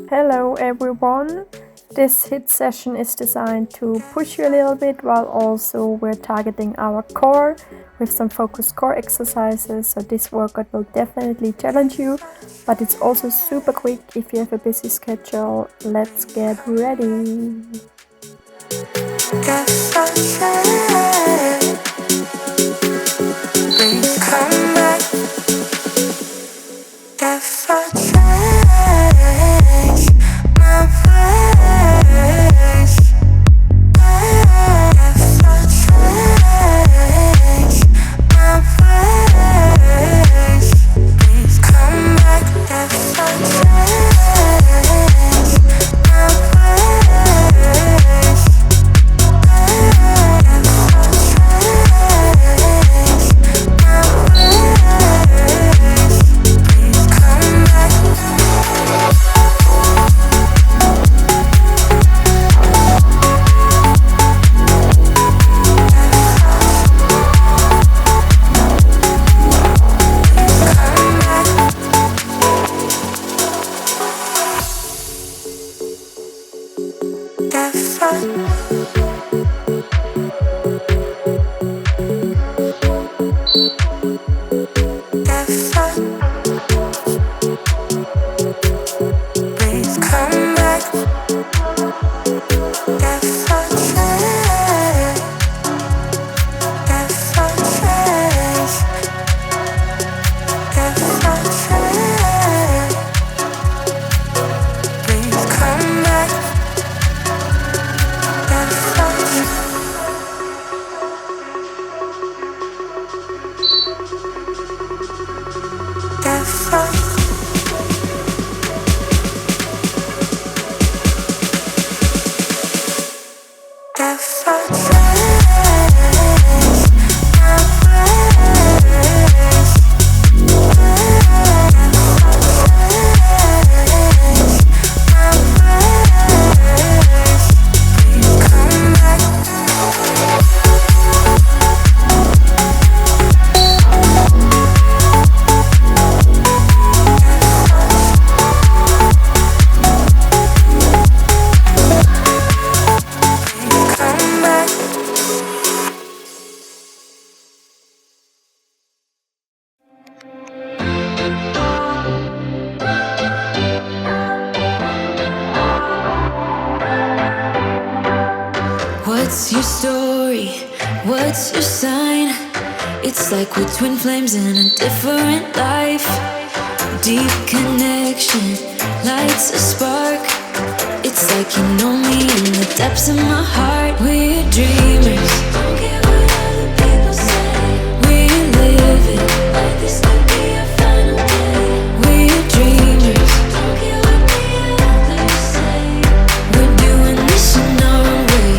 Hello everyone, this HIIT session is designed to push you a little bit while also we're targeting our core with some focused core exercises, so this workout will definitely challenge you, but it's also super quick if you have a busy schedule. Let's get ready. What's your story? What's your sign? It's like we're twin flames in a different life. Deep connection lights a spark. It's like you know me in the depths of my heart. We're dreamers, don't care what other people say. We're living like this could be our final day. We're dreamers, don't care what the others say. We're doing this in our own way.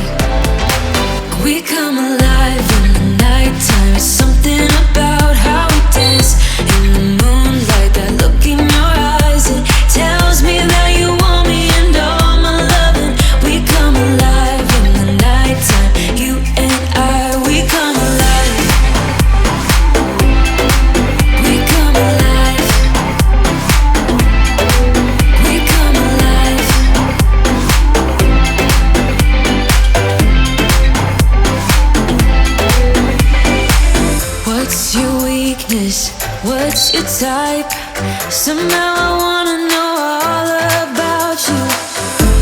We come alive in the nighttime. It's something about how we dance in the moonlight. That look in your eyes, it tells me that you want me and all my loving. We come alive in the nighttime. You and I, we come alive. We come alive. We come alive. What's your weakness? What's your type? Somehow I wanna know all about you.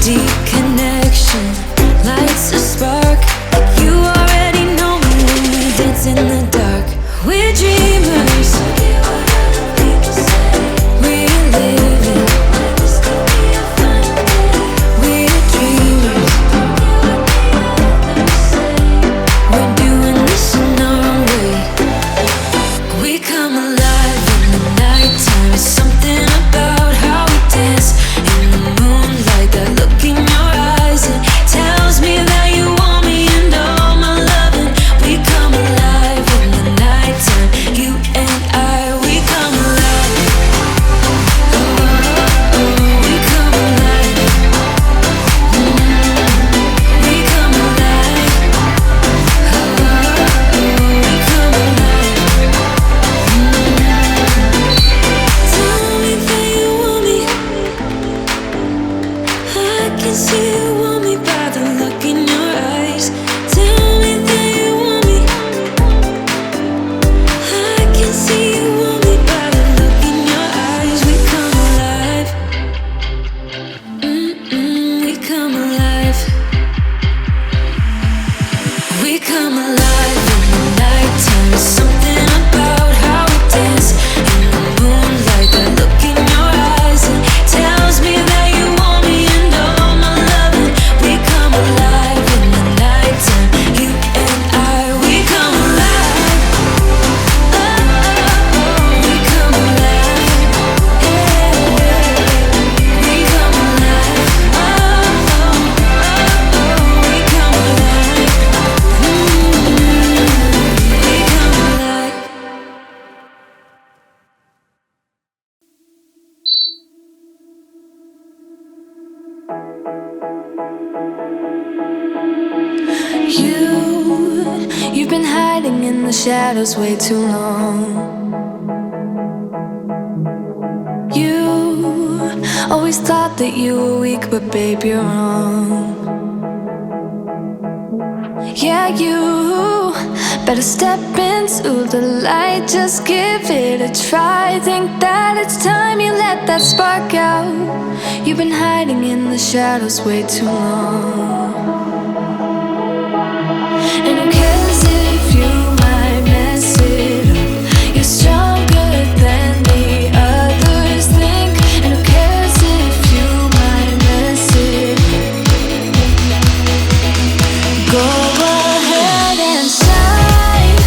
Deep connection lights a spark. You already know me when we dance in the dark. We're dreamers. We're living like this could be our final day. We're dreamers. We're doing this in our own way. We come alive in the nighttime. It's something about how we dance in the moonlight. That look in your eyes, it tells me that you want me and all my loving. We come alive in the nighttime. You and I, we come alive. Oh. shadows way too long. You always thought that you were weak, but babe, you're wrong. Yeah, you better step into the light, just give it a try. Think that it's time you let that spark out. You've been hiding in the shadows way too long. And who cares if you might mess it up? You're stronger than the others think. And who cares if you might mess it up? Go ahead and shine,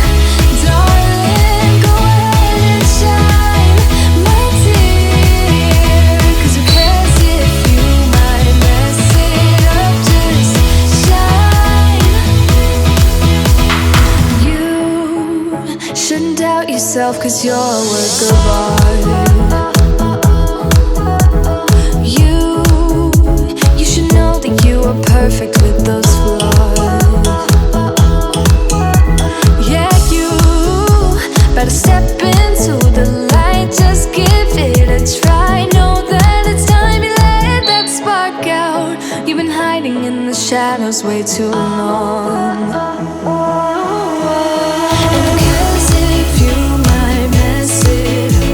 darling, go ahead and shine, my dear. 'Cause who cares if you might mess it up? Just shine. You shouldn't doubt yourself, 'cause you're a work of art. You should know that you are perfect with those flaws. Yeah, you better step into the light, just give it a try. Know that it's time you let that spark out. You've been hiding in the shadows way too long. And who cares if you might mess it up?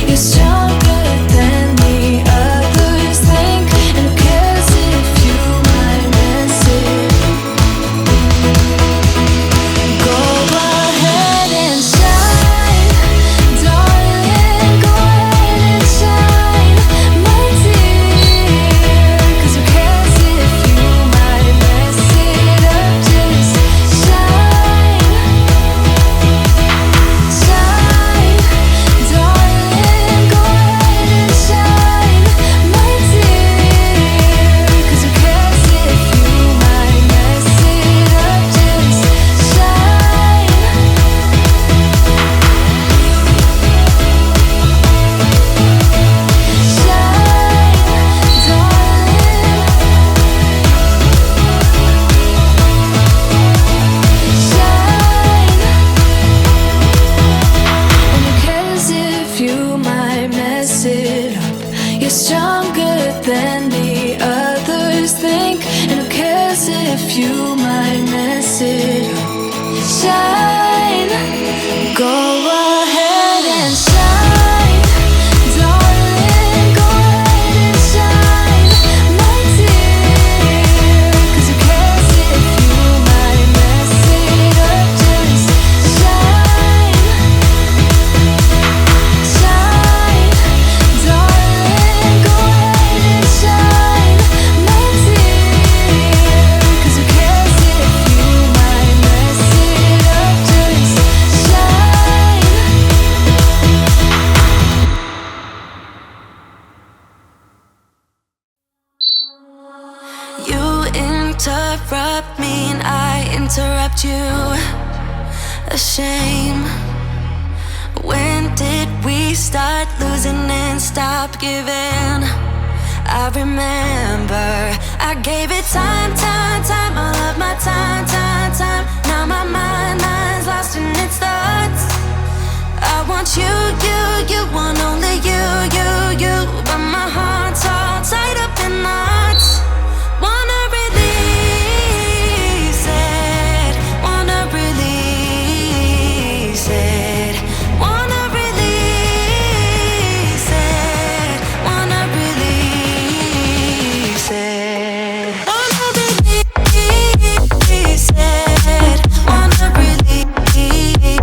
You're stronger than the others think. And who cares if you might mess it up? Go ahead and shine, darling, go ahead and shine, my dear. 'Cause who cares if you might mess it up? Just shine, shine, darling, go ahead and shine, my dear. 'Cause who cares if you might mess it up? Just shine. You're stronger than the others think. And who cares if you might mess it up? Shine, go ahead and shine, darling, go ahead and shine, my dear. 'Cause who cares if you might mess it up? Just shine, shine, darling, go ahead and shine, my dear. 'Cause who cares if you might mess it up? Just shine. You interrupt me and I interrupt you. A shame. When did we start losing and stop giving? I remember I gave it time, time, time, all of my time, time, time. Now my mind's lost in its thoughts. I want you, you want only you. But my heart's all tied up in knots. Wanna release it, wanna release it, wanna release it, wanna release it, wanna release it, wanna release it.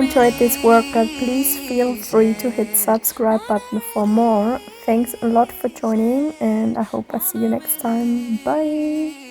enjoyed this workout, please feel free to hit subscribe button for more. Thanks a lot for joining, and I hope I see you next time. Bye!